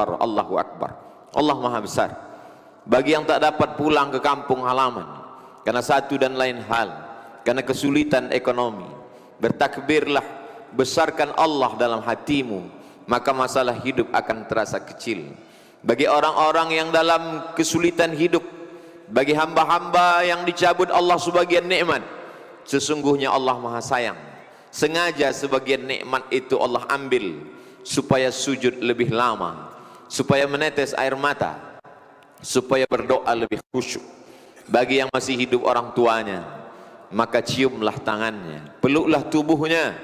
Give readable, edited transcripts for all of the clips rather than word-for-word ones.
Allahu Akbar. Allah Maha Besar. Bagi yang tak dapat pulang ke kampung halaman karena satu dan lain hal, karena kesulitan ekonomi, bertakbirlah, besarkan Allah dalam hatimu, maka masalah hidup akan terasa kecil. Bagi orang-orang yang dalam kesulitan hidup, bagi hamba-hamba yang dicabut Allah sebagian nikmat, sesungguhnya Allah Maha Sayang. Sengaja sebagian nikmat itu Allah ambil supaya sujud lebih lama, supaya menetes air mata, supaya berdoa lebih khusyuk. Bagi yang masih hidup orang tuanya, maka ciumlah tangannya, peluklah tubuhnya,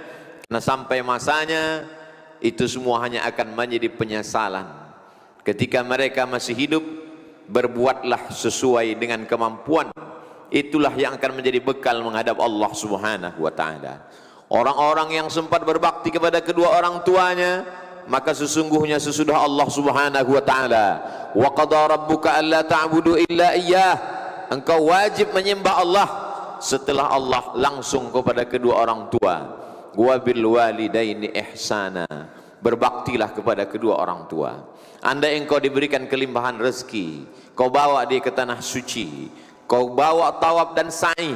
karena sampai masanya itu semua hanya akan menjadi penyesalan. Ketika mereka masih hidup, berbuatlah sesuai dengan kemampuan. Itulah yang akan menjadi bekal menghadap Allah Subhanahu wa ta'ala. Orang-orang yang sempat berbakti kepada kedua orang tuanya, maka sesungguhnya sesudah Allah Subhanahu wa ta'ala, wa qada rabbuka alla ta'budu illa iyyah, engkau wajib menyembah Allah. Setelah Allah langsung kepada kedua orang tua, wa bil walidaini ihsana, berbaktilah kepada kedua orang tua. Andai engkau diberikan kelimpahan rezeki, kau bawa dia ke tanah suci, kau bawa tawaf dan sa'i,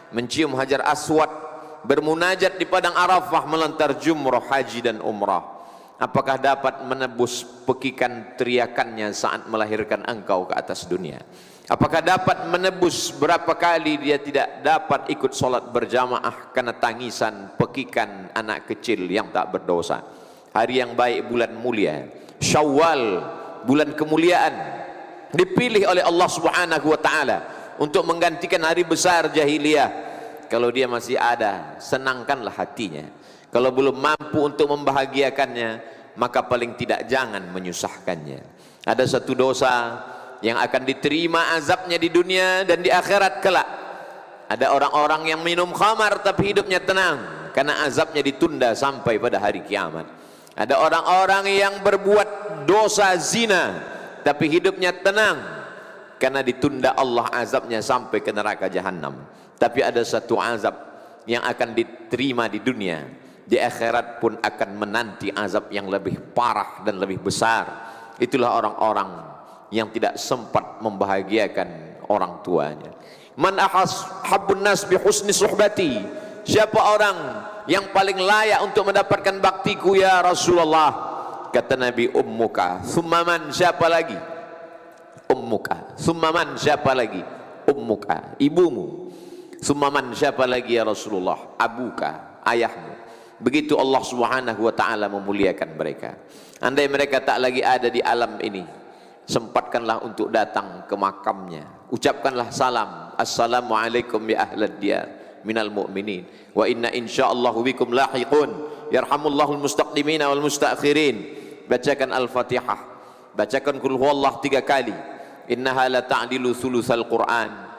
mencium hajar aswad, bermunajat di padang Arafah, melontar jumrah haji dan umrah, apakah dapat menebus pekikan teriakannya saat melahirkan engkau ke atas dunia? Apakah dapat menebus berapa kali dia tidak dapat ikut solat berjamaah karena tangisan pekikan anak kecil yang tak berdosa? Hari yang baik, bulan mulia Syawal, bulan kemuliaan, dipilih oleh Allah Subhanahu wa ta'ala untuk menggantikan hari besar jahiliyah. Kalau dia masih ada, senangkanlah hatinya. Kalau belum mampu untuk membahagiakannya, maka paling tidak jangan menyusahkannya. Ada satu dosa yang akan diterima azabnya di dunia dan di akhirat kelak. Ada orang-orang yang minum khamar tapi hidupnya tenang, karena azabnya ditunda sampai pada hari kiamat. Ada orang-orang yang berbuat dosa zina tapi hidupnya tenang, karena ditunda Allah azabnya sampai ke neraka jahanam. Tapi ada satu azab yang akan diterima di dunia, di akhirat pun akan menanti azab yang lebih parah dan lebih besar. Itulah orang-orang yang tidak sempat membahagiakan orang tuanya. Man ahabbun nas bi husni suhbati, siapa orang yang paling layak untuk mendapatkan baktiku ya Rasulullah? Kata Nabi, ummuka. Thumma man, siapa lagi? Ummuka. Thumma man, siapa lagi? Ummuka, ibumu. Thumma man, siapa lagi ya Rasulullah? Abuka, ayahmu. Begitu Allah Subhanahu wa ta'ala memuliakan mereka. Andai mereka tak lagi ada di alam ini, sempatkanlah untuk datang ke makamnya, ucapkanlah salam, assalamualaikum ya ahlad diyar minal mu'minin wa inna insyaallahu bikum lahiqun yarhamullahul mustaqdimina wal mustakhirin. Bacakan al-fatihah, bacakan qul huwallah 3 kali, innaha la ta'dilu thulutsal Qur'an.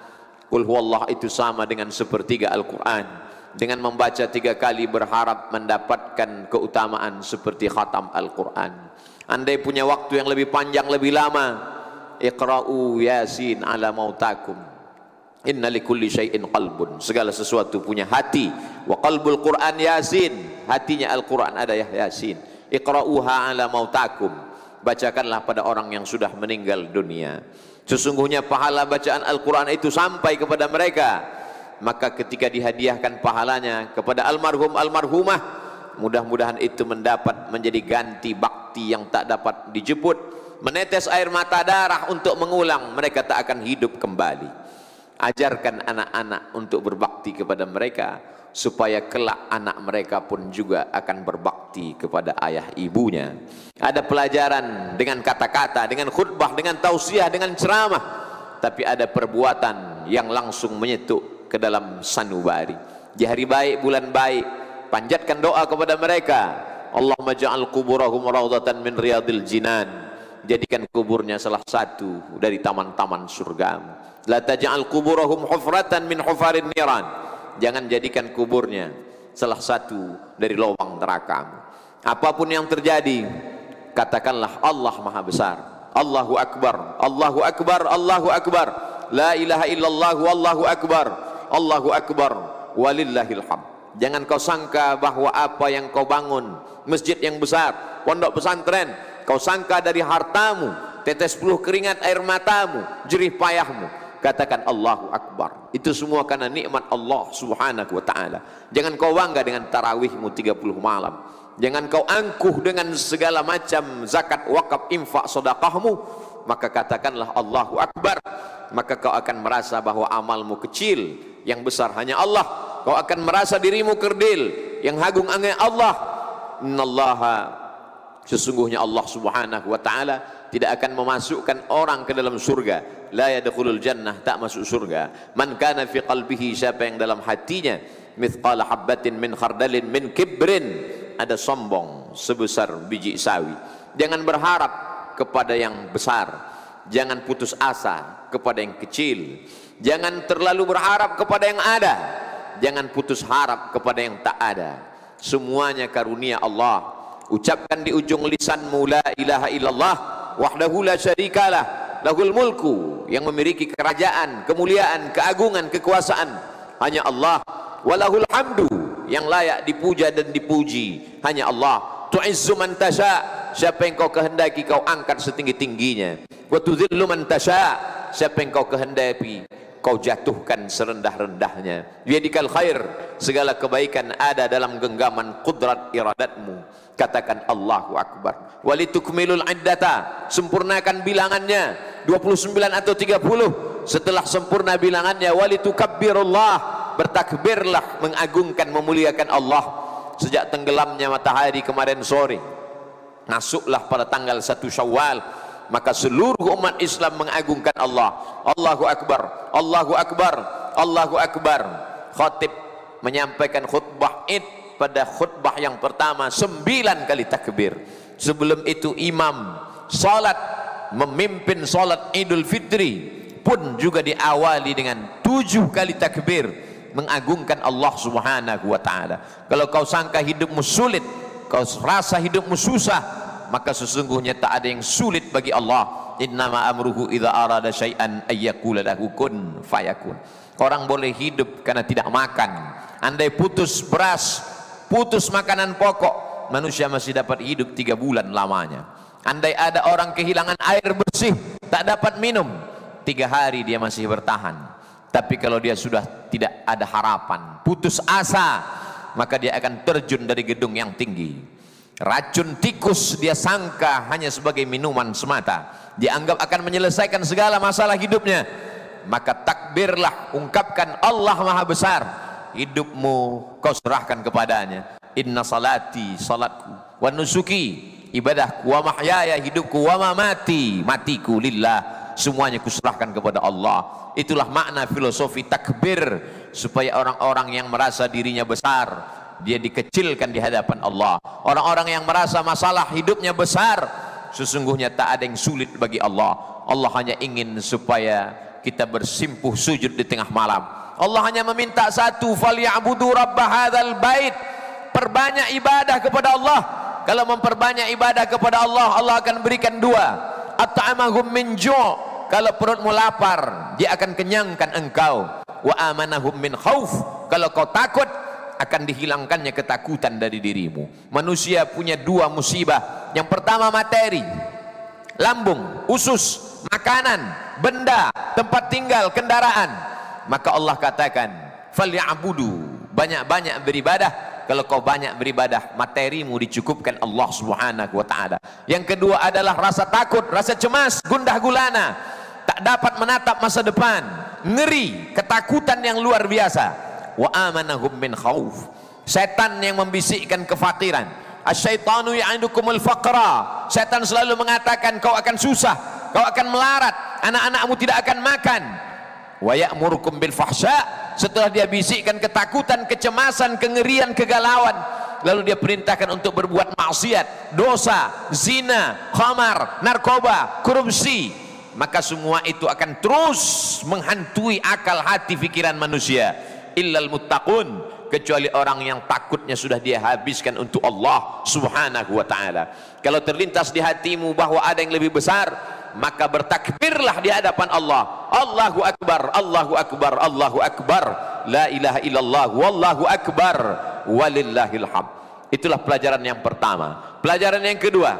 Qul huwallah itu sama dengan sepertiga Al-Quran. Dengan membaca 3 kali berharap mendapatkan keutamaan seperti khatam Al-Quran. Andai punya waktu yang lebih panjang, lebih lama, iqra'u yasin ala mautakum, inna likulli syai'in qalbun, segala sesuatu punya hati. Wa qalbul Quran yasin, hatinya Al-Quran ada ya yasin. Iqra'uha ala mautakum, bacakanlah pada orang yang sudah meninggal dunia. Sesungguhnya pahala bacaan Al-Quran itu sampai kepada mereka. Maka ketika dihadiahkan pahalanya kepada almarhum almarhumah, mudah-mudahan itu mendapat menjadi ganti bakti yang tak dapat dijemput. Menetes air mata darah untuk mengulang, mereka tak akan hidup kembali. Ajarkan anak-anak untuk berbakti kepada mereka, supaya kelak anak mereka pun juga akan berbakti kepada ayah ibunya. Ada pelajaran dengan kata-kata, dengan khutbah, dengan tausiah, dengan ceramah, tapi ada perbuatan yang langsung menyetuk ke dalam sanubari. Di hari baik, bulan baik, panjatkan doa kepada mereka. Allahumma ja'al kuburahum raudhatan min riyadil jinan, jadikan kuburnya salah satu dari taman-taman surga. La taj'al kuburahum hufratan min hufarin niran, jangan jadikan kuburnya salah satu dari lubang neraka. Apapun yang terjadi, katakanlah Allah Maha Besar. Allahu Akbar, Allahu Akbar, Allahu Akbar, la ilaha illallah, wallahu akbar, Allahu Akbar, walillahil hamd. Jangan kau sangka bahwa apa yang kau bangun, masjid yang besar, pondok pesantren, kau sangka dari hartamu, tetes peluh keringat air matamu, jerih payahmu, katakan Allahu Akbar. Itu semua karena nikmat Allah subhanahu wa ta'ala. Jangan kau bangga dengan tarawihmu 30 malam, jangan kau angkuh dengan segala macam zakat, wakaf, infak, sedekahmu, maka katakanlah Allahu Akbar. Maka kau akan merasa bahwa amalmu kecil, yang besar hanya Allah. Kau akan merasa dirimu kerdil, yang agung hanya Allah. Innallaha, sesungguhnya Allah subhanahu wa ta'ala tidak akan memasukkan orang ke dalam surga. La yadkhulul jannah, tak masuk surga. Man kana fi qalbihi, siapa yang dalam hatinya mithqala habbatin min khardalin min kibrin, ada sombong sebesar biji sawi. Jangan berharap kepada yang besar, jangan putus asa kepada yang kecil, jangan terlalu berharap kepada yang ada, jangan putus harap kepada yang tak ada. Semuanya karunia Allah. Ucapkan di ujung lisanmu la ilaha illallah wahdahu la syarikalah lahul mulku, yang memiliki kerajaan, kemuliaan, keagungan, kekuasaan hanya Allah. Walahul hamdu, yang layak dipuja dan dipuji hanya Allah. Tu'izzu man tasha, siapa yang kau kehendaki kau angkat setinggi-tingginya. Wa tudhillu man tasha, siapa yang kau kehendaki kau jatuhkan serendah-rendahnya. Biyadikal khair, segala kebaikan ada dalam genggaman kudrat iradatmu. Katakan Allahu Akbar. Walitukmilul iddata, sempurnakan bilangannya 29 atau 30. Setelah sempurna bilangannya, walitukabbirullah, bertakbirlah, mengagungkan, memuliakan Allah. Sejak tenggelamnya matahari kemarin sore, masuklah pada tanggal 1 Syawal, maka seluruh umat Islam mengagungkan Allah. Allahu Akbar, Allahu Akbar, Allahu Akbar. Khatib menyampaikan khutbah Id, pada khutbah yang pertama 9 kali takbir. Sebelum itu imam salat, memimpin salat Idul Fitri pun juga diawali dengan 7 kali takbir, mengagungkan Allah subhanahu wa ta'ala. Kalau kau sangka hidupmu sulit, kau rasa hidupmu susah, maka sesungguhnya tak ada yang sulit bagi Allah. Innama amruhu idza arada syai'an ayyaqula lahu kun fayakun. Orang boleh hidup karena tidak makan. Andai putus beras, putus makanan pokok, manusia masih dapat hidup 3 bulan lamanya. Andai ada orang kehilangan air bersih, tak dapat minum, 3 hari dia masih bertahan. Tapi kalau dia sudah tidak ada harapan, putus asa, maka dia akan terjun dari gedung yang tinggi. Racun tikus dia sangka hanya sebagai minuman semata, dianggap akan menyelesaikan segala masalah hidupnya. Maka takbirlah, ungkapkan Allah Maha Besar. Hidupmu kau serahkan kepadanya. Inna salati, salatku, wa nusuki, ibadahku, wa mahyaya, hidupku, wa mamati, matiku lillah, semuanya kuserahkan kepada Allah. Itulah makna filosofi takbir, supaya orang-orang yang merasa dirinya besar, dia dikecilkan di hadapan Allah. Orang-orang yang merasa masalah hidupnya besar, sesungguhnya tak ada yang sulit bagi Allah. Allah hanya ingin supaya kita bersimpuh sujud di tengah malam. Allah hanya meminta satu, falyabudu rabb hadzal bait, perbanyak ibadah kepada Allah. Kalau memperbanyak ibadah kepada Allah, Allah akan berikan 2. At'amahum min ju', kalau perutmu lapar, dia akan kenyangkan engkau. Wa amanahum min khauf, kalau kau takut, akan dihilangkannya ketakutan dari dirimu. Manusia punya 2 musibah. Yang pertama materi, lambung, usus, makanan, benda, tempat tinggal, kendaraan. Maka Allah katakan, falyabudu, banyak-banyak beribadah. Kalau kau banyak beribadah, materimu dicukupkan Allah subhanahu wa ta'ala. Yang kedua adalah rasa takut, rasa cemas, gundah gulana, tak dapat menatap masa depan, ngeri, ketakutan yang luar biasa. Wa amanahum min khauf, setan yang membisikkan kefakiran. Asyaitanu ya'idukumul faqra, setan selalu mengatakan kau akan susah, kau akan melarat, anak-anakmu tidak akan makan. Wa ya'murukum bil fahsya, setelah dia bisikkan ketakutan, kecemasan, kengerian, kegalauan, lalu dia perintahkan untuk berbuat maksiat, dosa, zina, khamar, narkoba, korupsi. Maka semua itu akan terus menghantui akal, hati, pikiran manusia. Illal muttaqun, kecuali orang yang takutnya sudah dia habiskan untuk Allah subhanahu wa ta'ala. Kalau terlintas di hatimu bahwa ada yang lebih besar, maka bertakbirlah di hadapan Allah. Allahu Akbar, Allahu Akbar, Allahu Akbar, la ilaha illallah, wallahu akbar, walillahil hamd. Itulah pelajaran yang pertama. Pelajaran yang kedua,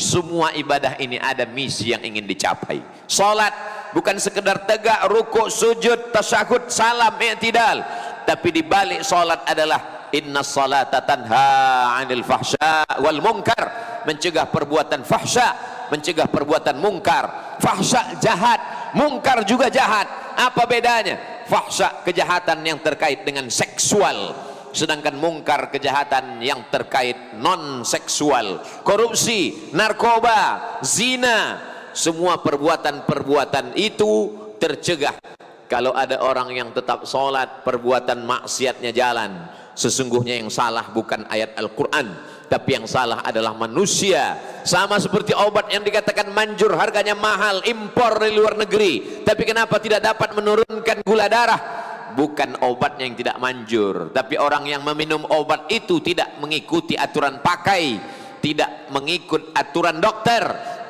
Semua ibadah ini ada misi yang ingin dicapai. Salat bukan sekedar tegak, rukuk, sujud, tasyahud, salam, i'tidal, tapi di balik salat adalah inna salata tanha 'anil fahsya wal munkar, mencegah perbuatan fahsya, mencegah perbuatan mungkar. Fahsya jahat, mungkar juga jahat. Apa bedanya? Fahsya kejahatan yang terkait dengan seksual, sedangkan mungkar kejahatan yang terkait non seksual. Korupsi, narkoba, zina, semua perbuatan-perbuatan itu tercegah kalau ada orang yang tetap sholat, perbuatan maksiatnya jalan. Sesungguhnya yang salah bukan ayat Al-Quran, tapi yang salah adalah manusia. Sama seperti obat yang dikatakan manjur, harganya mahal, impor dari luar negeri, tapi kenapa tidak dapat menurunkan gula darah? Bukan obatnya yang tidak manjur, tapi orang yang meminum obat itu tidak mengikuti aturan pakai, tidak mengikut aturan dokter,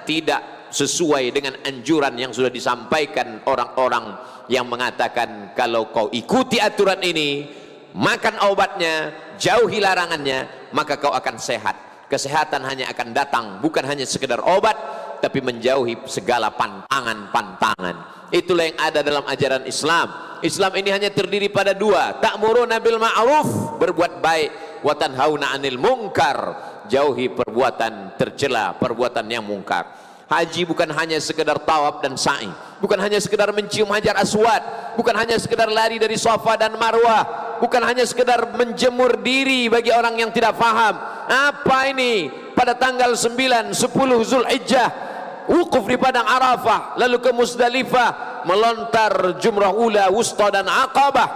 tidak sesuai dengan anjuran yang sudah disampaikan orang-orang yang mengatakan kalau kau ikuti aturan ini, makan obatnya, jauhi larangannya, maka kau akan sehat. Kesehatan hanya akan datang bukan hanya sekedar obat, tapi menjauhi segala pantangan-pantangan. Itulah yang ada dalam ajaran Islam. Islam ini hanya terdiri pada dua: ta'muruna bil ma'ruf, berbuat baik, wa tanhauna 'anil munkar, jauhi perbuatan tercela, perbuatan yang mungkar. Haji bukan hanya sekedar tawaf dan sa'i, bukan hanya sekedar mencium hajar aswad, bukan hanya sekedar lari dari Safa dan Marwah, bukan hanya sekedar menjemur diri bagi orang yang tidak faham. Apa ini? Pada tanggal 9, 10 Zulhijjah, wukuf di padang Arafah, lalu ke Musdalifah, melontar jumrah ula, wusta dan aqabah.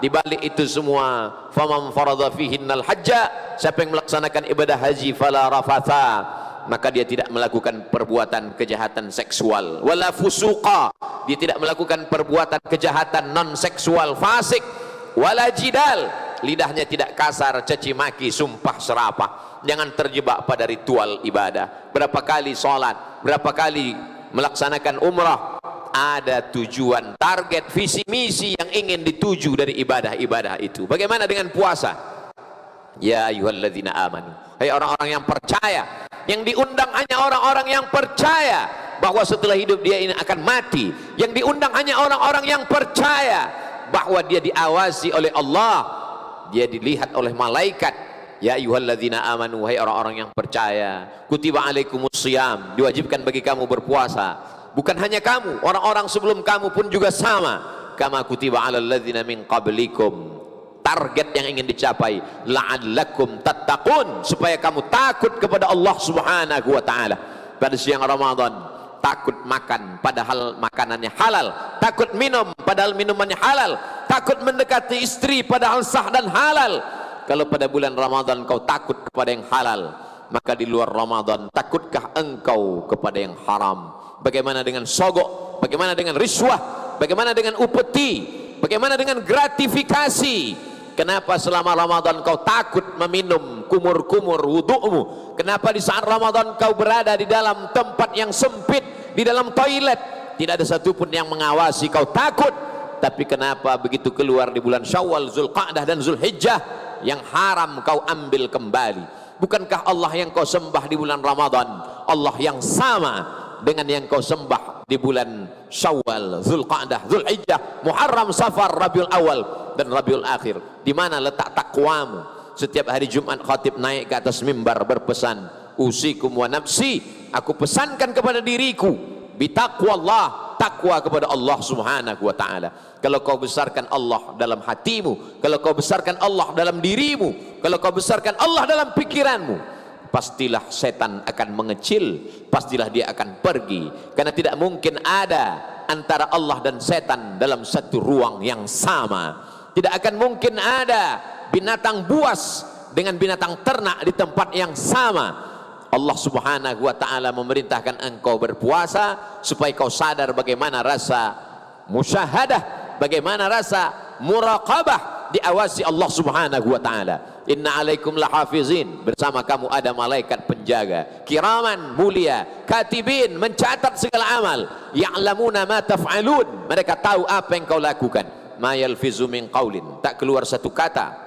Di balik itu semua, faman farada fihinnal hajja, siapa yang melaksanakan ibadah haji, fala rafatha, maka dia tidak melakukan perbuatan kejahatan seksual, wala fusuqa, dia tidak melakukan perbuatan kejahatan non seksual, fasik, wala jidal, lidahnya tidak kasar, caci maki, sumpah serapah. Jangan terjebak pada ritual ibadah. Berapa kali sholat, berapa kali melaksanakan umrah, ada tujuan, target, visi misi yang ingin dituju dari ibadah-ibadah itu. Bagaimana dengan puasa? Ya ayyuhalladzina amanu, hai orang-orang yang percaya. Yang diundang hanya orang-orang yang percaya bahwa setelah hidup dia ini akan mati. Yang diundang hanya orang-orang yang percaya bahwa dia diawasi oleh Allah, dia dilihat oleh malaikat. Ya ayyuhalladzina amanu, hai orang-orang yang percaya, kutiba alaikumusiyam, diwajibkan bagi kamu berpuasa. Bukan hanya kamu, orang-orang sebelum kamu pun juga sama. Kama kutiba alal ladzina min qablikum, target yang ingin dicapai, la'allakum tattaqun, supaya kamu takut kepada Allah Subhanahu wa taala. Pada siang Ramadan, takut makan padahal makanannya halal, takut minum padahal minumannya halal, takut mendekati istri padahal sah dan halal. Kalau pada bulan Ramadan kau takut kepada yang halal, maka di luar Ramadan takutkah engkau kepada yang haram? Bagaimana dengan sogok? Bagaimana dengan riswah? Bagaimana dengan upeti? Bagaimana dengan gratifikasi? Kenapa selama Ramadan kau takut meminum kumur-kumur wudu'mu? Kenapa di saat Ramadan kau berada di dalam tempat yang sempit, di dalam toilet, tidak ada satupun yang mengawasi, kau takut? Tapi kenapa begitu keluar di bulan Syawal, Zulqa'dah dan Zulhijjah, yang haram kau ambil kembali? Bukankah Allah yang kau sembah di bulan Ramadan Allah yang sama dengan yang kau sembah di bulan Syawal, Zulqa'dah, Zulhijjah, Muharram, Safar, Rabiul Awal dan Rabiul Akhir? Di mana letak takwamu? Setiap hari Jumat khatib naik ke atas mimbar berpesan, usikum wa nafsi, aku pesankan kepada diriku bitaqwallah, takwa kepada Allah Subhanahu wa taala. Kalau kau besarkan Allah dalam hatimu, kalau kau besarkan Allah dalam dirimu, kalau kau besarkan Allah dalam pikiranmu, pastilah setan akan mengecil, pastilah dia akan pergi. Karena tidak mungkin ada antara Allah dan setan dalam satu ruang yang sama. Tidak akan mungkin ada binatang buas dengan binatang ternak di tempat yang sama. Allah Subhanahu wa taala memerintahkan engkau berpuasa supaya kau sadar bagaimana rasa musyahadah, bagaimana rasa muraqabah, diawasi Allah Subhanahu wa taala. Inna alaikum lahafizin, bersama kamu ada malaikat penjaga, kiraman, mulia, katibin, mencatat segala amal, ya'lamuna ma taf'alun, mereka tahu apa yang kau lakukan. Ma yalfizu min qaulin, tak keluar satu kata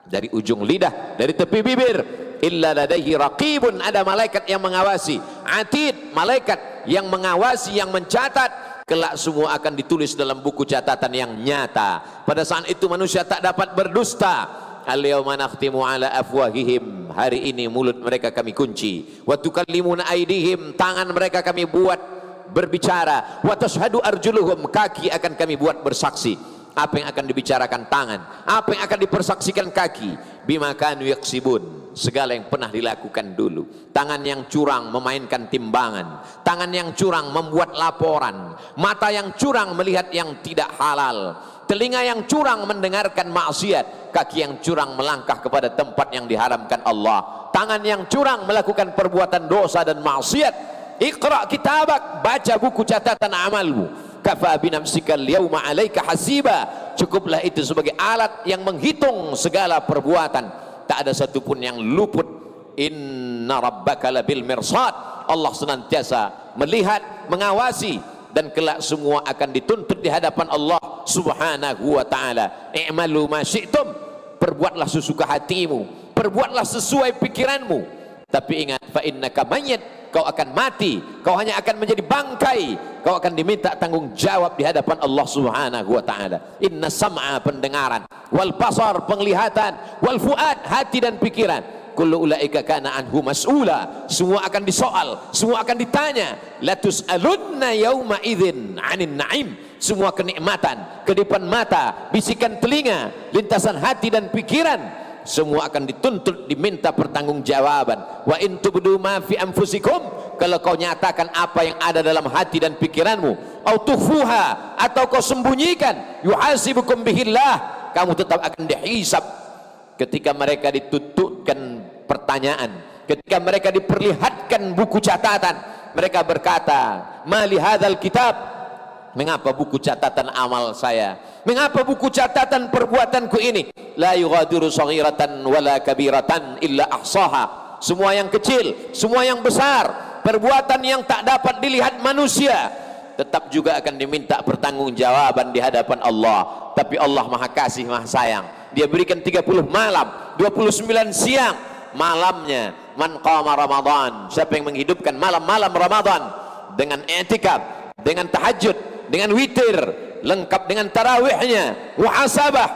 dari ujung lidah, dari tepi bibir, illa ladaihi raqibun, ada malaikat yang mengawasi, atid, malaikat yang mengawasi, yang mencatat. Kelak semua akan ditulis dalam buku catatan yang nyata. Pada saat itu manusia tak dapat berdusta. Al-yawma nakhtimu ala afwahihim, hari ini mulut mereka kami kunci. Wa tukallimuna aydihim, tangan mereka kami buat berbicara. Wa tashhadu arjuluhum, kaki akan kami buat bersaksi. Apa yang akan dibicarakan tangan, apa yang akan dipersaksikan kaki. Bima kanu yaksibun, segala yang pernah dilakukan dulu. Tangan yang curang memainkan timbangan, tangan yang curang membuat laporan, mata yang curang melihat yang tidak halal, telinga yang curang mendengarkan maksiat, kaki yang curang melangkah kepada tempat yang diharamkan Allah, tangan yang curang melakukan perbuatan dosa dan maksiat. Iqra kitabak, baca buku catatan amalmu. Kafa binafsika al-yawma 'alaika hasiba, cukuplah itu sebagai alat yang menghitung segala perbuatan. Tak ada satupun yang luput. Inna rabbaka labil mirsad, Allah senantiasa melihat, mengawasi, dan kelak semua akan dituntut di hadapan Allah Subhanahu wa ta'ala. I'malu ma syi'tum, perbuatlah sesuka hatimu, perbuatlah sesuai pikiranmu, tapi ingat, fa innaka mayyit, kau akan mati, kau hanya akan menjadi bangkai, kau akan diminta tanggung jawab di hadapan Allah Subhanahu wa ta'ala. Inna sam'a, pendengaran, wal basar, penglihatan, wal fuad, hati dan pikiran, kullu ulaika kana anhu mas'ula, semua akan disoal, semua akan ditanya. La tus'alunna yawma idzin 'anil na'im, semua kenikmatan, kedipan mata, bisikan telinga, lintasan hati dan pikiran, semua akan dituntut, diminta pertanggungjawaban. Wa in tubdu ma fi anfusikum, kalau kau nyatakan apa yang ada dalam hati dan pikiranmu, au tukhfuha, atau kau sembunyikan, yuhasibukum bihillah, kamu tetap akan dihisab. Ketika mereka ditutupkan pertanyaan, ketika mereka diperlihatkan buku catatan, mereka berkata, ma li hadzal kitab, mengapa buku catatan amal saya, mengapa buku catatan perbuatanku ini, la yughadiru saghiratan wala kabiratan illa ahsaha, semua yang kecil, semua yang besar, perbuatan yang tak dapat dilihat manusia, tetap juga akan diminta pertanggungjawaban di hadapan Allah. Tapi Allah Maha Kasih, Maha Sayang, Dia berikan 30 malam, 29 siang. Malamnya, man qama Ramadan, siapa yang menghidupkan malam-malam Ramadan dengan i'tikaf, dengan tahajud, dengan witir, lengkap dengan tarawihnya, wa hasabah,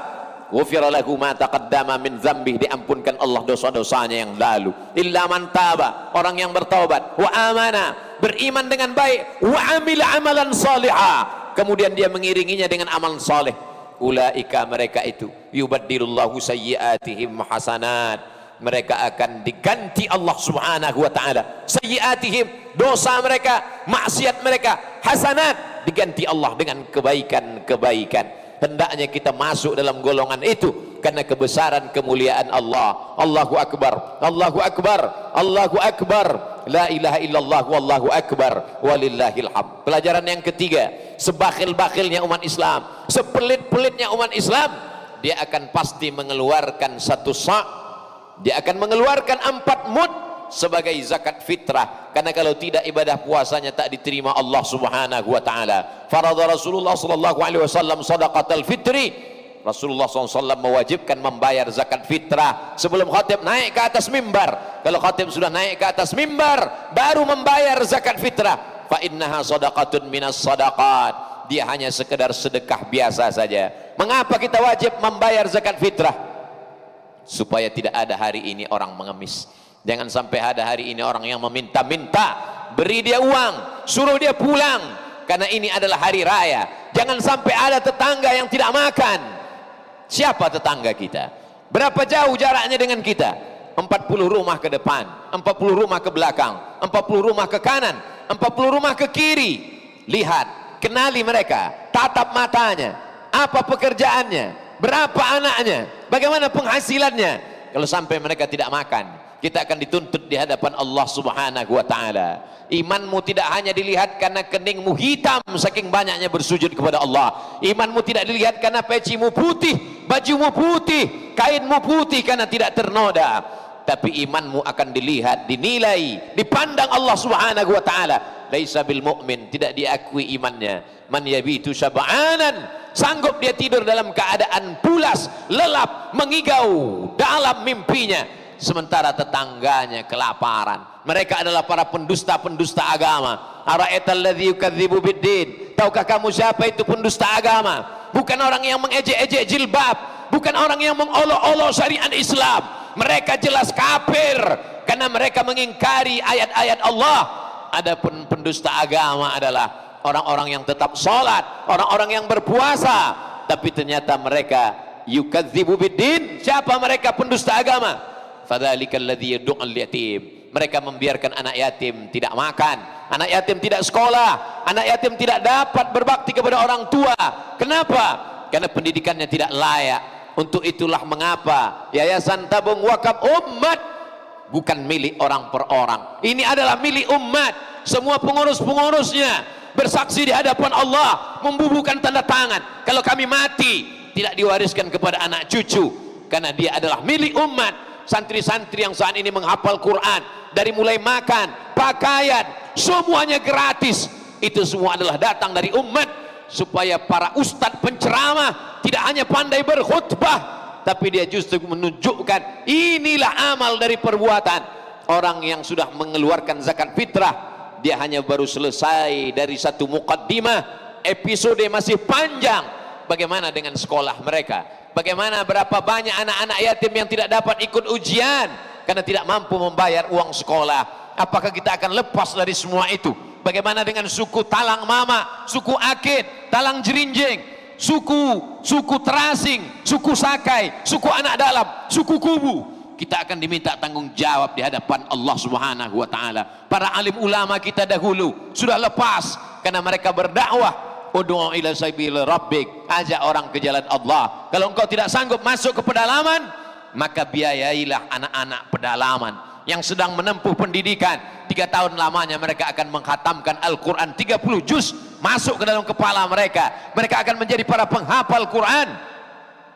ghufira lahu ma taqaddama min dzambih, diampunkan Allah dosa-dosanya yang lalu. Illa man taba, orang yang bertaubat, wa amana, beriman dengan baik, wa amila amalan salihah, kemudian dia mengiringinya dengan amal saleh. Ulaika, mereka itu, yubaddilullahu sayyiatihim hasanat, mereka akan diganti Allah Subhanahu wa ta'ala sayyiatihim, dosa mereka, maksiat mereka, hasanat, diganti Allah dengan kebaikan-kebaikan. Hendaknya kita masuk dalam golongan itu karena kebesaran kemuliaan Allah. Allahu Akbar, Allahu Akbar, Allahu Akbar, la ilaha illallah, wallahu akbar, walillahil hamd. Pelajaran yang ketiga, sebakhil-bakhilnya umat Islam, sepelit-pelitnya umat Islam, dia akan pasti mengeluarkan satu sa', dia akan mengeluarkan 4 mud sebagai zakat fitrah, karena kalau tidak ibadah puasanya tak diterima Allah Subhanahu wa ta'ala. Faradha Rasulullah sallallahu alaihi wasallam sadaqatal fitri, Rasulullah SAW mewajibkan membayar zakat fitrah sebelum khatib naik ke atas mimbar. Kalau khatib sudah naik ke atas mimbar, baru membayar zakat fitrah. Fa innaha sadaqatun minas sadaqat, dia hanya sekedar sedekah biasa saja. Mengapa kita wajib membayar zakat fitrah? Supaya tidak ada hari ini orang mengemis. Jangan sampai ada hari ini orang yang meminta-minta, beri dia uang, suruh dia pulang, karena ini adalah hari raya. Jangan sampai ada tetangga yang tidak makan. Siapa tetangga kita? Berapa jauh jaraknya dengan kita? 40 rumah ke depan, 40 rumah ke belakang, 40 rumah ke kanan, 40 rumah ke kiri. Lihat, kenali mereka, tatap matanya, apa pekerjaannya, berapa anaknya, bagaimana penghasilannya. Kalau sampai mereka tidak makan, kita akan dituntut di hadapan Allah Subhanahu wa ta'ala. Imanmu tidak hanya dilihat karena keningmu hitam saking banyaknya bersujud kepada Allah. Imanmu tidak dilihat karena pecimu putih, bajumu putih, kainmu putih karena tidak ternoda. Tapi imanmu akan dilihat, dinilai, dipandang Allah Subhanahu wa ta'ala. Laisa bil mu'min, tidak diakui imannya, man yabitu syab'anan, sanggup dia tidur dalam keadaan pulas, lelap, mengigau dalam mimpinya. sementara tetangganya kelaparan. Mereka adalah para pendusta-pendusta agama. Ara'aital ladzi yukadzibu biddin, tahukah kamu siapa itu pendusta agama? Bukan orang yang mengejek-ejek jilbab, bukan orang yang mengolok-olok syariat Islam. Mereka jelas kafir karena mereka mengingkari ayat-ayat Allah. Adapun pendusta agama adalah orang-orang yang tetap sholat, orang-orang yang berpuasa, tapi ternyata mereka yukadzibu biddin. Siapa mereka pendusta agama? Fadzalikal ladzi yad'ul yatim. Mereka membiarkan anak yatim tidak makan, anak yatim tidak sekolah, anak yatim tidak dapat berbakti kepada orang tua. Kenapa? Karena pendidikannya tidak layak. Untuk itulah mengapa Yayasan Tabung Wakaf Umat bukan milik orang per orang. Ini adalah milik umat. Semua pengurus-pengurusnya bersaksi di hadapan Allah, membubuhkan tanda tangan. Kalau kami mati, tidak diwariskan kepada anak cucu, karena dia adalah milik umat. Santri-santri yang saat ini menghafal Quran, dari mulai makan, pakaian, semuanya gratis. Itu semua adalah datang dari umat, supaya para ustadz penceramah tidak hanya pandai berkhutbah, tapi dia justru menunjukkan inilah amal dari perbuatan. Orang yang sudah mengeluarkan zakat fitrah, dia hanya baru selesai dari satu muqaddimah, episode masih panjang. Bagaimana dengan sekolah mereka? Bagaimana berapa banyak anak-anak yatim yang tidak dapat ikut ujian karena tidak mampu membayar uang sekolah? Apakah kita akan lepas dari semua itu? Bagaimana dengan suku Talang Mama, suku Akit, Talang Jerinjing, suku Terasing, suku Sakai, suku Anak Dalam, suku Kubu? Kita akan diminta tanggung jawab di hadapan Allah Subhanahu wa taala. Para alim ulama kita dahulu sudah lepas karena mereka berdakwah. Ud'u ila sabil rabbik, ajak orang ke jalan Allah. Kalau engkau tidak sanggup masuk ke pedalaman, maka biayailah anak-anak pedalaman yang sedang menempuh pendidikan. 3 tahun lamanya mereka akan mengkhatamkan Al-Quran 30 juz masuk ke dalam kepala mereka. Mereka akan menjadi para penghafal Quran.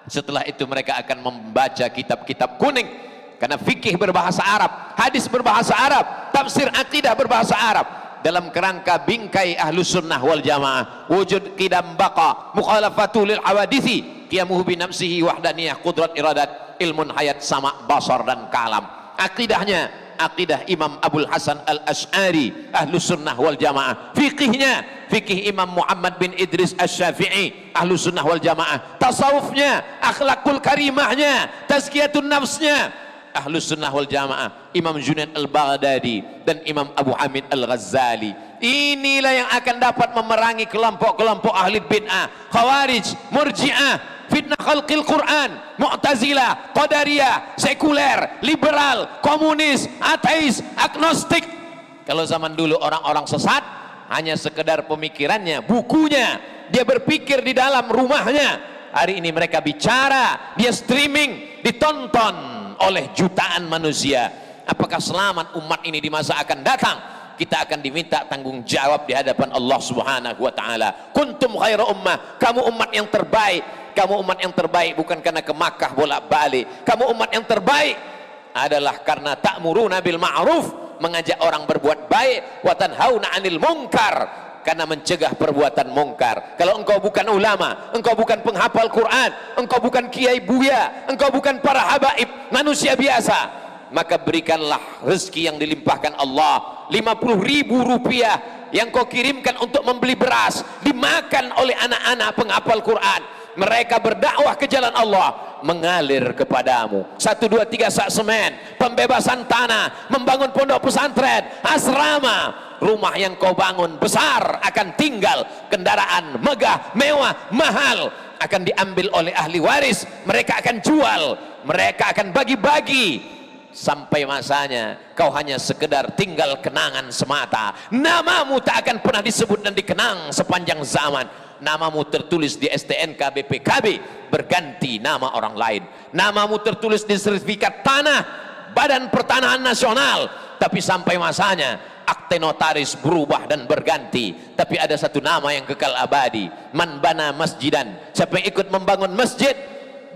Setelah itu mereka akan membaca kitab-kitab kuning, karena fikih berbahasa Arab, hadis berbahasa Arab, tafsir akidah berbahasa Arab. Dalam kerangka bingkai Ahlus Sunnah wal Jamaah, wujud qidam baqa, mukhalafatu lil hawadithi, qiyamuhu bi nafsihi wahdaniyah, qudrat iradat, ilmun hayat, sama basar dan kalam. Akidahnya akidah Imam Abul Hasan Al-Asy'ari, Ahlus Sunnah wal Jamaah. Fikihnya fikih Imam Muhammad bin Idris Asy-Syafi'i, Ahlus Sunnah wal Jamaah. Tasawufnya, akhlakul karimahnya, tazkiyatun nafsnya, Ahlus Sunnah wal Jamaah. Imam Junaid Al-Baghdadi dan Imam Abu Hamid Al-Ghazali. Inilah yang akan dapat memerangi kelompok-kelompok ahli bid'ah, khawarij, murji'ah, fitnah khalqil Quran, mu'tazilah, qadariyah, sekuler, liberal, komunis, ateis, agnostik. Kalau zaman dulu orang-orang sesat hanya sekedar pemikirannya, bukunya, dia berpikir di dalam rumahnya. Hari ini mereka bicara, dia streaming, ditonton oleh jutaan manusia. Apakah selamat umat ini di masa akan datang? Kita akan diminta tanggung jawab di hadapan Allah Subhanahu wa taala. Kuntum khaira ummah, kamu umat yang terbaik. Kamu umat yang terbaik bukan karena ke Makkah bolak-balik. Kamu umat yang terbaik adalah karena ta'muruna bil ma'ruf, mengajak orang berbuat baik, wa tanhauna 'anil munkar, karena mencegah perbuatan mungkar. Kalau engkau bukan ulama, engkau bukan penghafal Quran, engkau bukan kiai buya, engkau bukan para habaib, manusia biasa, maka berikanlah rezeki yang dilimpahkan Allah. 50.000 rupiah yang kau kirimkan untuk membeli beras dimakan oleh anak-anak penghafal Quran. Mereka berdakwah ke jalan Allah, mengalir kepadamu. 1, 2, 3 sak semen, pembebasan tanah, membangun pondok pesantren, asrama. Rumah yang kau bangun besar akan tinggal, kendaraan megah, mewah, mahal akan diambil oleh ahli waris. Mereka akan jual, mereka akan bagi-bagi, sampai masanya kau hanya sekedar tinggal kenangan semata. Namamu tak akan pernah disebut dan dikenang sepanjang zaman. Namamu tertulis di STNK BPKB, berganti nama orang lain. Namamu tertulis di sertifikat tanah Badan Pertanahan Nasional, tapi sampai masanya akte notaris berubah dan berganti. Tapi ada satu nama yang kekal abadi, man bana masjidan, siapa yang ikut membangun masjid,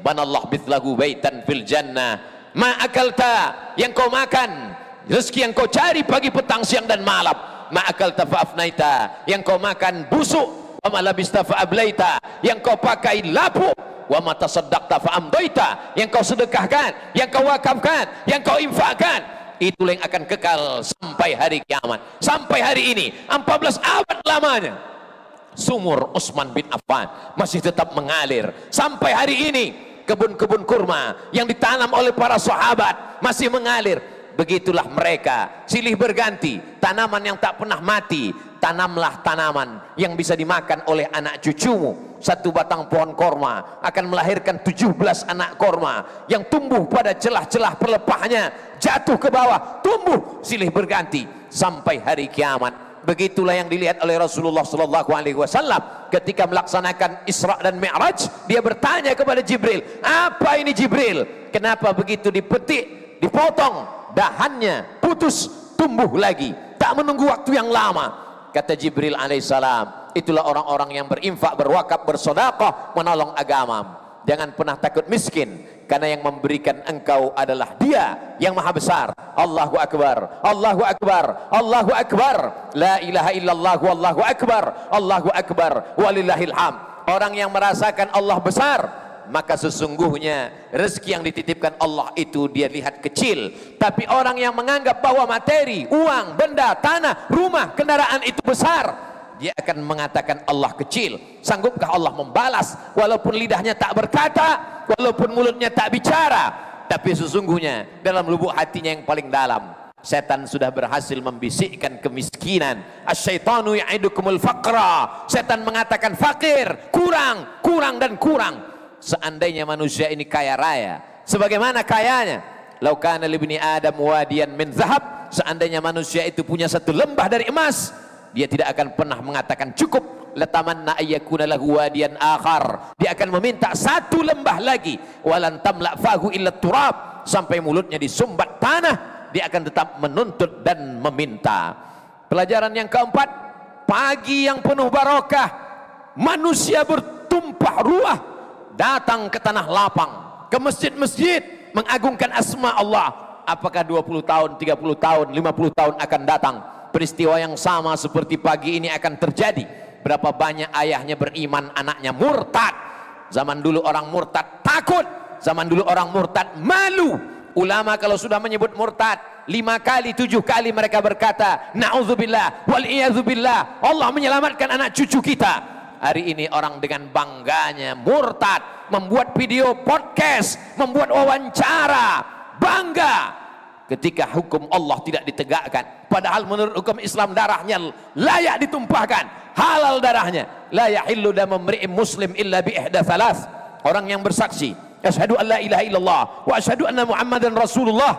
banallah bithlahu baitan fil jannah. Ma akalta, yang kau makan, rezeki yang kau cari pagi petang siang dan malam. Ma akalta fa afnaita, yang kau makan busuk. Wa ma labista fa ablaita, yang kau pakai lapuk. wa ma tasaddaqta fa amdaita, yang kau sedekahkan, yang kau wakafkan, yang kau infakkan, itulah yang akan kekal sampai hari kiamat. Sampai hari ini 14 abad lamanya sumur Utsman bin Affan masih tetap mengalir. Sampai hari ini kebun-kebun kurma yang ditanam oleh para sahabat masih mengalir. Begitulah mereka, silih berganti, tanaman yang tak pernah mati. Tanamlah tanaman yang bisa dimakan oleh anak cucumu. Satu batang pohon korma akan melahirkan 17 anak korma yang tumbuh pada celah-celah pelepahnya, jatuh ke bawah, tumbuh silih berganti sampai hari kiamat. Begitulah yang dilihat oleh Rasulullah sallallahu alaihi wasallam ketika melaksanakan Isra dan Mi'raj. Dia bertanya kepada Jibril, "Apa ini Jibril? Kenapa begitu dipetik, dipotong dahannya, putus, tumbuh lagi, tak menunggu waktu yang lama?" Kata Jibril alaihissalam, itulah orang-orang yang berinfak, berwakaf, bersedekah, menolong agama. Jangan pernah takut miskin, karena yang memberikan engkau adalah Dia yang maha besar. Allahu Akbar, Allahu Akbar, Allahu Akbar, la ilaha illallah, wallahu akbar, Allahu Akbar, walillahil hamd. Orang yang merasakan Allah besar, maka sesungguhnya rezeki yang dititipkan Allah itu dia lihat kecil. Tapi orang yang menganggap bahwa materi, uang, benda, tanah, rumah, kendaraan itu besar, dia akan mengatakan Allah kecil. Sanggupkah Allah membalas walaupun lidahnya tak berkata, walaupun mulutnya tak bicara, tapi sesungguhnya dalam lubuk hatinya yang paling dalam, setan sudah berhasil membisikkan kemiskinan. Asyaitanu ya'idukumul faqra. Setan mengatakan fakir, kurang, kurang dan kurang. Seandainya manusia ini kaya raya, sebagaimana kayanya, lau kana libni adam wadiyan min zahab, seandainya manusia itu punya satu lembah dari emas, dia tidak akan pernah mengatakan cukup. Latamanna ayyakuna lahu wadiyan akhar, dia akan meminta satu lembah lagi. Walan tamla fahu illa turab, sampai mulutnya disumbat tanah, dia akan tetap menuntut dan meminta. Pelajaran yang keempat, pagi yang penuh barokah, manusia bertumpah ruah datang ke tanah lapang, ke masjid-masjid mengagungkan asma Allah. Apakah 20 tahun, 30 tahun, 50 tahun akan datang peristiwa yang sama seperti pagi ini akan terjadi? Berapa banyak ayahnya beriman, anaknya murtad. Zaman dulu orang murtad takut, zaman dulu orang murtad malu. Ulama kalau sudah menyebut murtad 5 kali, 7 kali mereka berkata na'udzubillah wal iyadzubillah, Allah menyelamatkan anak cucu kita. Hari ini orang dengan bangganya murtad, membuat video podcast, membuat wawancara, bangga ketika hukum Allah tidak ditegakkan. Padahal menurut hukum Islam darahnya layak ditumpahkan, halal darahnya. La yahillu damu imri'in muslim illa bi ihda thalath. Orang yang bersaksi asyhadu an la ilaha illallah wa asyhadu anna muhammadan rasulullah,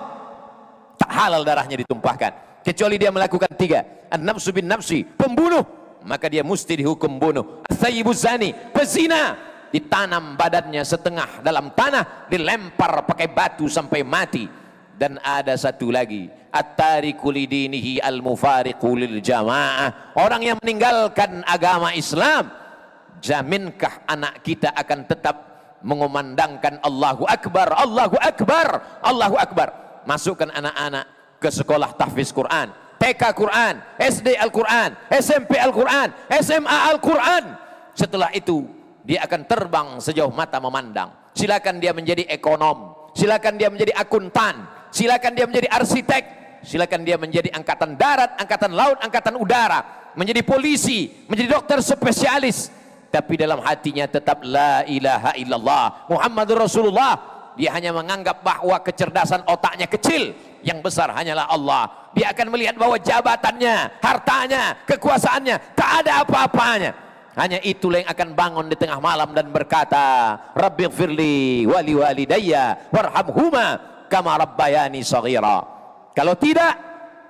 tak halal darahnya ditumpahkan kecuali dia melakukan 3. An-nafsu bin nafsi, pembunuh, maka dia mesti dihukum bunuh. As-sayyibuz zani, pezina, ditanam badannya setengah dalam tanah, dilempar pakai batu sampai mati. Dan ada satu lagi, at-tariku lidinihi al-mufariqu lil jamaah, orang yang meninggalkan agama Islam. Jaminkah anak kita akan tetap mengumandangkan Allahu Akbar, Allahu Akbar, Allahu Akbar? Masukkan anak-anak ke sekolah tahfiz Quran, TK Quran, SD Al-Quran, SMP Al-Quran, SMA Al-Quran. Setelah itu dia akan terbang sejauh mata memandang. Silakan dia menjadi ekonom, silakan dia menjadi akuntan, silakan dia menjadi arsitek, silakan dia menjadi angkatan darat, angkatan laut, angkatan udara, menjadi polisi, menjadi dokter spesialis. Tapi dalam hatinya tetap la ilaha illallah Muhammadur Rasulullah. Dia hanya menganggap bahwa kecerdasan otaknya kecil, yang besar hanyalah Allah. Dia akan melihat bahwa jabatannya, hartanya, kekuasaannya tak ada apa-apanya. Hanya itulah yang akan bangun di tengah malam dan berkata, Rabbighfirli wali walidayya warhamhuma kama rabbayani shaghira. Kalau tidak,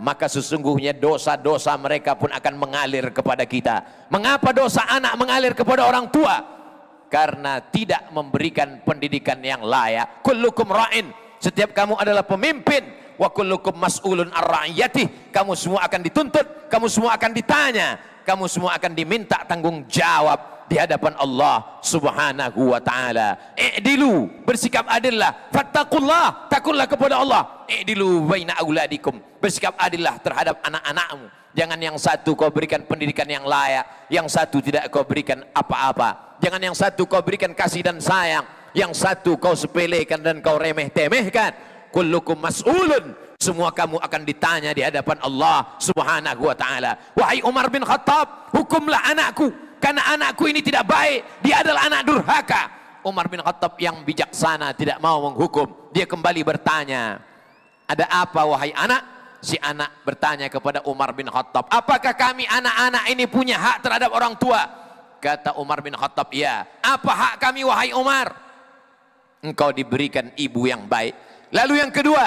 maka sesungguhnya dosa-dosa mereka pun akan mengalir kepada kita. Mengapa dosa anak mengalir kepada orang tua? Karena tidak memberikan pendidikan yang layak. Kullukum ra'in, setiap kamu adalah pemimpin. Wa kullukum mas'ulun ar-ra'iyatih, kamu semua akan dituntut, kamu semua akan ditanya, kamu semua akan diminta tanggung jawab di hadapan Allah Subhanahu wa taala. I'dilu, bersikap adillah. Fattaqullah, takutlah kepada Allah. I'dilu baina auladikum, bersikap adillah terhadap anak-anakmu. Jangan yang satu kau berikan pendidikan yang layak, yang satu tidak kau berikan apa-apa. Jangan yang satu kau berikan kasih dan sayang, yang satu kau sepelekan dan kau remeh-temehkan. Kullukum mas'ulun, semua kamu akan ditanya di hadapan Allah Subhanahu wa taala. Wahai Umar bin Khattab, hukumlah anakku, karena anakku ini tidak baik, dia adalah anak durhaka. Umar bin Khattab yang bijaksana tidak mau menghukum. Dia kembali bertanya, ada apa wahai anak? Si anak bertanya kepada Umar bin Khattab, apakah kami anak-anak ini punya hak terhadap orang tua? Kata Umar bin Khattab, iya. Apa hak kami wahai Umar? Engkau diberikan ibu yang baik. Lalu yang kedua,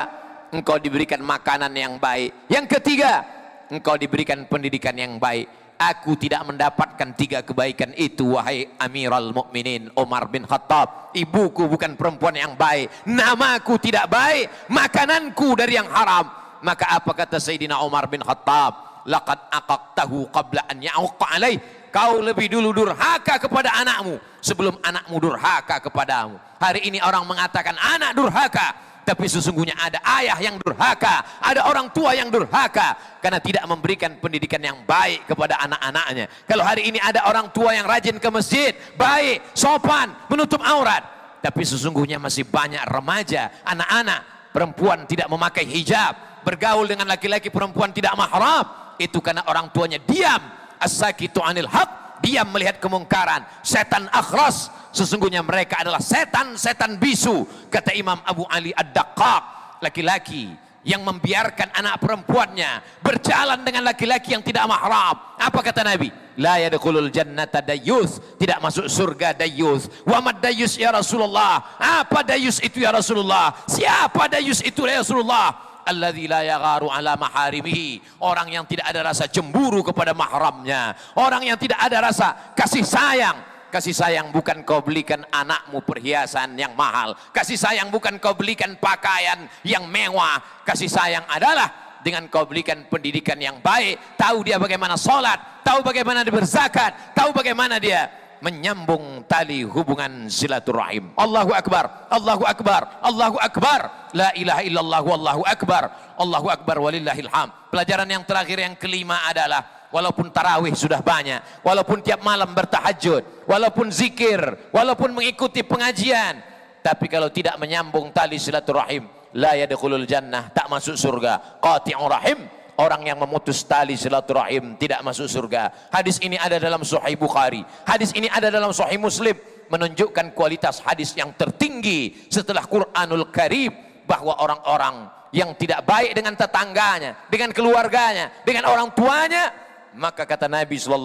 engkau diberikan makanan yang baik. Yang ketiga, engkau diberikan pendidikan yang baik. Aku tidak mendapatkan tiga kebaikan itu wahai Amirul Mukminin Umar bin Khattab. Ibuku bukan perempuan yang baik, namaku tidak baik, makananku dari yang haram. Maka apa kata Sayyidina Umar bin Khattab? Laqad aqaqtahu qabla an ya'uqqa alaih. Kau lebih dulu durhaka kepada anakmu sebelum anakmu durhaka kepadamu. Hari ini orang mengatakan anak durhaka, tapi sesungguhnya ada ayah yang durhaka, ada orang tua yang durhaka karena tidak memberikan pendidikan yang baik kepada anak-anaknya. Kalau hari ini ada orang tua yang rajin ke masjid, baik, sopan, menutup aurat, tapi sesungguhnya masih banyak remaja, anak-anak, perempuan tidak memakai hijab, bergaul dengan laki-laki perempuan tidak mahram. Itu karena orang tuanya diam. As-sakitu anil haq, diam melihat kemungkaran. Setan akhras, sesungguhnya mereka adalah setan-setan bisu. Kata Imam Abu Ali Ad-Daqqaq, laki-laki yang membiarkan anak perempuannya berjalan dengan laki-laki yang tidak mahram. Apa kata Nabi? La yadkhulul jannata dayyus, tidak masuk surga dayyus. Wa mad dayyus ya Rasulullah? Apa dayyus itu ya Rasulullah? Siapa dayyus itu ya Rasulullah? Alladzi la yagharu ala maharimihi, orang yang tidak ada rasa cemburu kepada mahramnya, orang yang tidak ada rasa kasih sayang. Kasih sayang bukan kau belikan anakmu perhiasan yang mahal, kasih sayang bukan kau belikan pakaian yang mewah, kasih sayang adalah dengan kau belikan pendidikan yang baik, tahu dia bagaimana sholat, tahu bagaimana dia berzakat, tahu bagaimana dia menyambung tali hubungan silaturahim. Allahu Akbar, Allahu Akbar, Allahu Akbar, la ilaha illallah, wallahu akbar, Allahu Akbar walillahil hamd. Pelajaran yang terakhir yang kelima adalah walaupun tarawih sudah banyak, walaupun tiap malam bertahajud, walaupun zikir, walaupun mengikuti pengajian, tapi kalau tidak menyambung tali silaturahim, la yadkhulul jannah, tak masuk surga. Qati'ur rahim, orang yang memutus tali silaturahim tidak masuk surga. Hadis ini ada dalam Sahih Bukhari, hadis ini ada dalam Sahih Muslim, menunjukkan kualitas hadis yang tertinggi setelah Quranul Karim, bahwa orang-orang yang tidak baik dengan tetangganya, dengan keluarganya, dengan orang tuanya, maka kata Nabi SAW,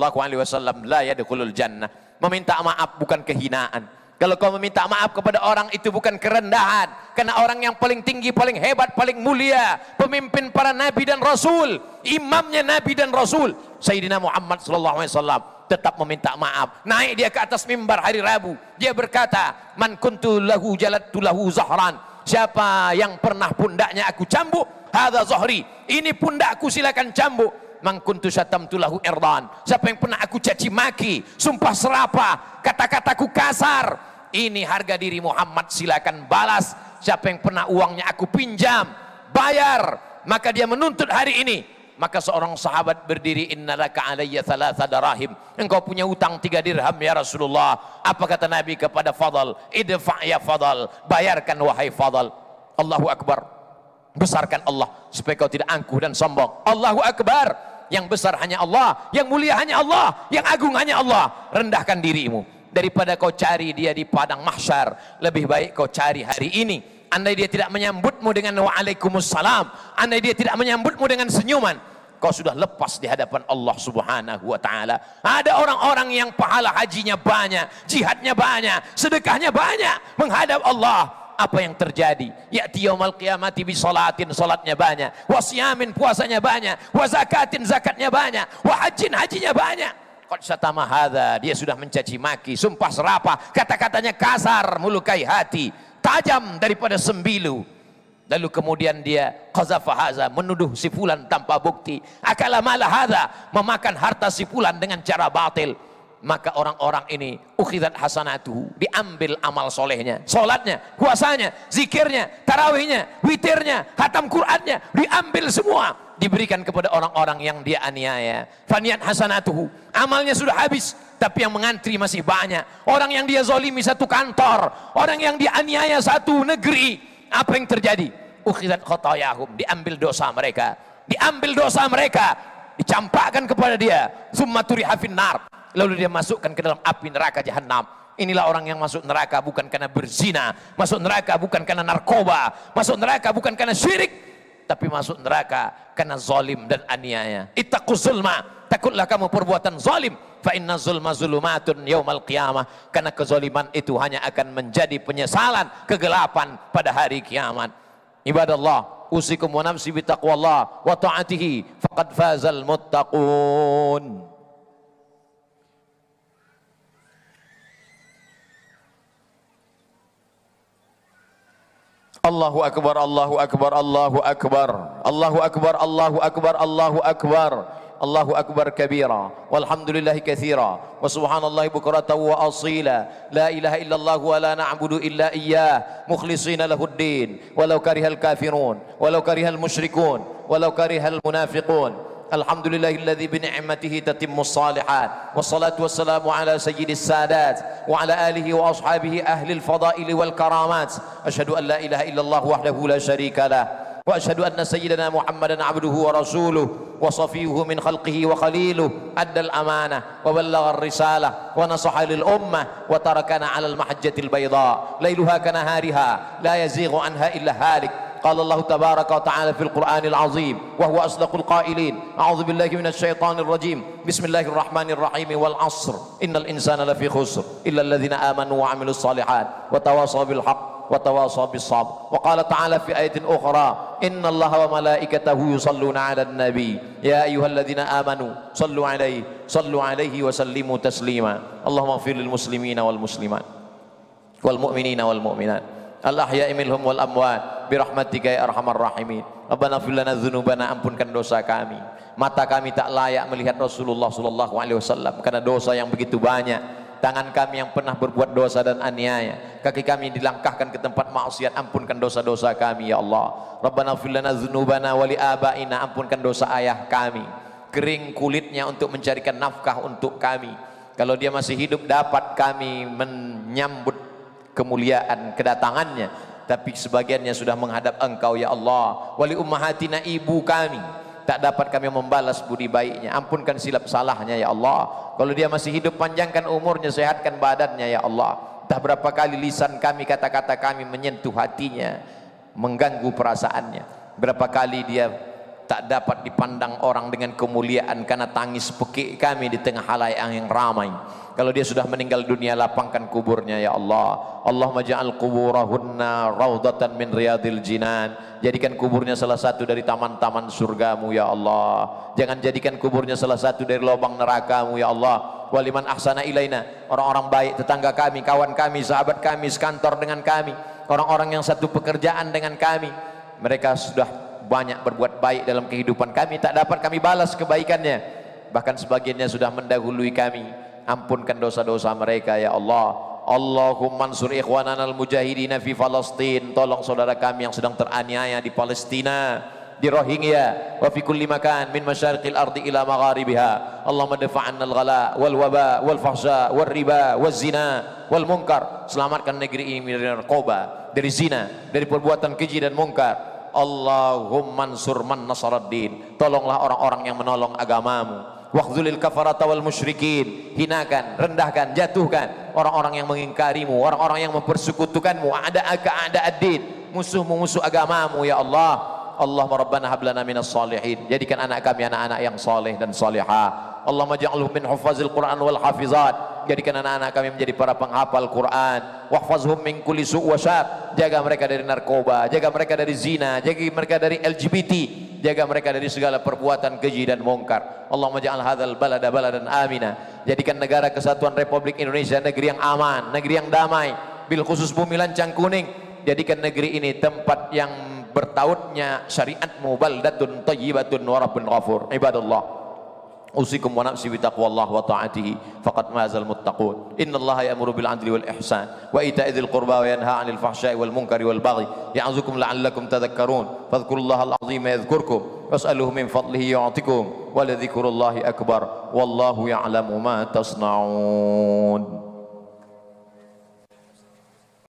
la yadkhulul jannah. Meminta maaf bukan kehinaan. Kalau kau meminta maaf kepada orang itu bukan kerendahan, karena orang yang paling tinggi, paling hebat, paling mulia, pemimpin para nabi dan rasul, imamnya nabi dan rasul, Sayyidina Muhammad SAW, tetap meminta maaf. Naik dia ke atas mimbar hari Rabu, dia berkata, man kuntu lahu jalattu lahu zahran, siapa yang pernah pundaknya aku cambuk, hadza zahri, ini pundakku, silakan cambuk. Man kuntu syatamtu lahu irdan, siapa yang pernah aku caci maki, sumpah serapah, kata-kataku kasar, ini harga diri Muhammad, silakan balas. Siapa yang pernah uangnya aku pinjam, bayar, maka dia menuntut hari ini. Maka seorang sahabat berdiri, innalaka alayya thalatha darahim, engkau punya utang 3 dirham ya Rasulullah. Apa kata Nabi kepada Fadl? Idfa' ya Fadl, bayarkan wahai Fadl. Allahu Akbar, besarkan Allah supaya kau tidak angkuh dan sombong. Allahu Akbar, yang besar hanya Allah, yang mulia hanya Allah, yang agung hanya Allah. Rendahkan dirimu, daripada kau cari dia di padang mahsyar, lebih baik kau cari hari ini. Andai dia tidak menyambutmu dengan waalaikumsalam, andai dia tidak menyambutmu dengan senyuman, kau sudah lepas di hadapan Allah Subhanahu wa ta'ala. Ada orang-orang yang pahala hajinya banyak, jihadnya banyak, sedekahnya banyak, menghadap Allah. Apa yang terjadi? Ya'ti yaumal qiyamati bi salatin, salatnya banyak, wa siyamin, puasanya banyak, wa zakatin, zakatnya banyak, wa hajjin, hajinya banyak. Qad syatama hadza, dia sudah mencaci maki, sumpah serapah, kata-katanya kasar, melukai hati, tajam daripada sembilu. Lalu kemudian dia qazafa hadza, menuduh si fulan tanpa bukti, akala mala hadza, memakan harta si fulan dengan cara batil. Maka orang-orang ini ukhidat hasanatuhu, diambil amal solehnya, solatnya, puasanya, zikirnya, tarawihnya, witirnya, khatam Qur'annya, diambil semua, diberikan kepada orang-orang yang dia aniaya. Faniyat hasanatuhu, amalnya sudah habis, tapi yang mengantri masih banyak. Orang yang dia zalimi satu kantor, orang yang dia aniaya satu negeri, apa yang terjadi? Ukhidat khotoyahum, diambil dosa mereka, dicampakkan kepada dia. Summa turiha finnar, lalu dia masukkan ke dalam api neraka jahanam. Inilah orang yang masuk neraka bukan karena berzina, masuk neraka bukan karena narkoba, masuk neraka bukan karena syirik, tapi masuk neraka karena zalim dan aniaya. Ittaquz zulma, takutlah kamu perbuatan zalim. Fa inna zulma zulumatun yaumal qiyamah, karena kezaliman itu hanya akan menjadi penyesalan, kegelapan pada hari kiamat. Ibadallah, usikum wa nafsi bi taqwallah wa ta'atihi faqad fazal muttaqun. Allahu akbar, Allahu akbar, Allahu akbar, Allahu akbar, Allahu akbar, Allahu akbar, Allahu akbar kabira, walhamdulillahi katsira, wa subhanallahi bukratan wa asila, la ilaha illallah wa la na'budu illa iyyah, mukhlishina lahuddin, walau karihal kafirun, walau karihal musyrikun, walau karihal munafiqun. Alhamdulillahilladzi bi ni'matihi tatimmus shalihat, wassalatu wassalamu ala sayyidis sadat wa ala alihi wa ashabihi ahlil fadaili wal karamat. Asyhadu an la ilaha illallah wahdahu la syarika lah, wa asyhadu anna sayyidana Muhammadan abduhu wa rasuluh wa safiyuhu min khalqihi wa khaliluh, addal amanah wa ballagha ar-risalah wa nasaha lil ummah wa tarakana 'alal mahajjatil bayda lailuha kanahariha la yazighu anha illa halik. قال الله تبارك وتعالى في القرآن العظيم وهو أصدق القائلين: أعوذ بالله من الشيطان الرجيم، بسم الله الرحمن الرحيم، والعصر إن الإنسان لفي خسر إلا الذين آمنوا وعملوا الصالحات وتواصوا بالحق وتواصوا بالصبر. وقال تعالى في آية أخرى: إن الله وملائكته يصلون على النبي يا أيها الذين آمنوا صلوا عليه وسلموا تسليما. اللهم اغفر للمسلمين والمسلمات والمؤمنين والمؤمنات al-ahya'i minhum wal amwat birahmatika ya arhamar rahimin. Rabbana ighfir lana dzunubana, ampunkan dosa kami. Mata kami tak layak melihat Rasulullah sallallahu alaihi wasallam karena dosa yang begitu banyak. Tangan kami yang pernah berbuat dosa dan aniaya, kaki kami dilangkahkan ke tempat maksiat, ampunkan dosa-dosa kami ya Allah. Rabbana ighfir lana dzunubana wa li abaina, ampunkan dosa ayah kami, kering kulitnya untuk mencarikan nafkah untuk kami. Kalau dia masih hidup dapat kami menyambut kemuliaan kedatangannya, tapi sebagiannya sudah menghadap Engkau ya Allah. Wali ummahatina, ibu kami tak dapat kami membalas budi baiknya, ampunkan silap salahnya ya Allah. Kalau dia masih hidup, panjangkan umurnya, sehatkan badannya ya Allah. Entah berapa kali lisan kami, kata-kata kami menyentuh hatinya, mengganggu perasaannya. Berapa kali dia tak dapat dipandang orang dengan kemuliaan karena tangis pekik kami di tengah halayak yang ramai. Kalau dia sudah meninggal dunia, lapangkan kuburnya ya Allah. Allahumma ja'al kuburahunna raudatan min riyadil jinan, jadikan kuburnya salah satu dari taman-taman surgamu ya Allah. Jangan jadikan kuburnya salah satu dari lubang nerakamu ya Allah. Waliman ahsana ilaina, orang-orang baik, tetangga kami, kawan kami, sahabat kami, sekantor dengan kami, orang-orang yang satu pekerjaan dengan kami, mereka sudah banyak berbuat baik dalam kehidupan kami, tak dapat kami balas kebaikannya, bahkan sebagiannya sudah mendahului kami. Ampunkan dosa-dosa mereka ya Allah. Allahumma ansur ikhwanana al-mujahidina fi Palestin, tolong saudara kami yang sedang teraniaya di Palestina, di Rohingya, wa fi kulli makan min masyariqil ardi ila magharibiha. Allahumma dafa'anna al-ghala wal waba wal fahsya wal riba wal zina wal munkar. Selamatkan negeri ini dari narkoba, dari zina, dari perbuatan keji dan munkar. Allahumma ansur man nasaraddin, tolonglah orang-orang yang menolong agamamu. Waqdzulil kafarata wal musyrikin, hinakan, rendahkan, jatuhkan orang-orang yang mengingkarimu, orang-orang yang mempersekutukanmu, ada ad-din, musuh-musuh agamamu ya Allah. Allahumma rabbana hab lana minas salihin, jadikan anak kami anak-anak yang saleh dan salihah. Allahumma ja'alhum min hufazil Quran wal hafizat, jadikan anak-anak kami menjadi para penghafal Quran. Wahfazhum min kulli su' wa syar, jaga mereka dari narkoba, jaga mereka dari zina, jaga mereka dari LGBT, jaga mereka dari segala perbuatan keji dan mungkar. Allahumma ja'al hadzal balada baladan amina, jadikan negara kesatuan Republik Indonesia negeri yang aman, negeri yang damai, bil khusus bumi lancang kuning. Jadikan negeri ini tempat yang bertautnya syariatmu, baldatun thayyibatun wa rabbun ghafur. Ibadallah, usikum wa nafsi bi taqwallah wa ta'atihi faqad mazal muttaqun. Innallaha ya'muru bil 'adli wal ihsan wa ita'i dzil qurba wa yanha 'anil fahsya'i wal munkari wal baghi ya'zukum la'allakum tadhakkarun. Fadhkurullahal 'azima yadhkurkum was'aluhu min fadlihi yu'tikum wa la dzikrullahi akbar wallahu ya'lamu ma tasna'un.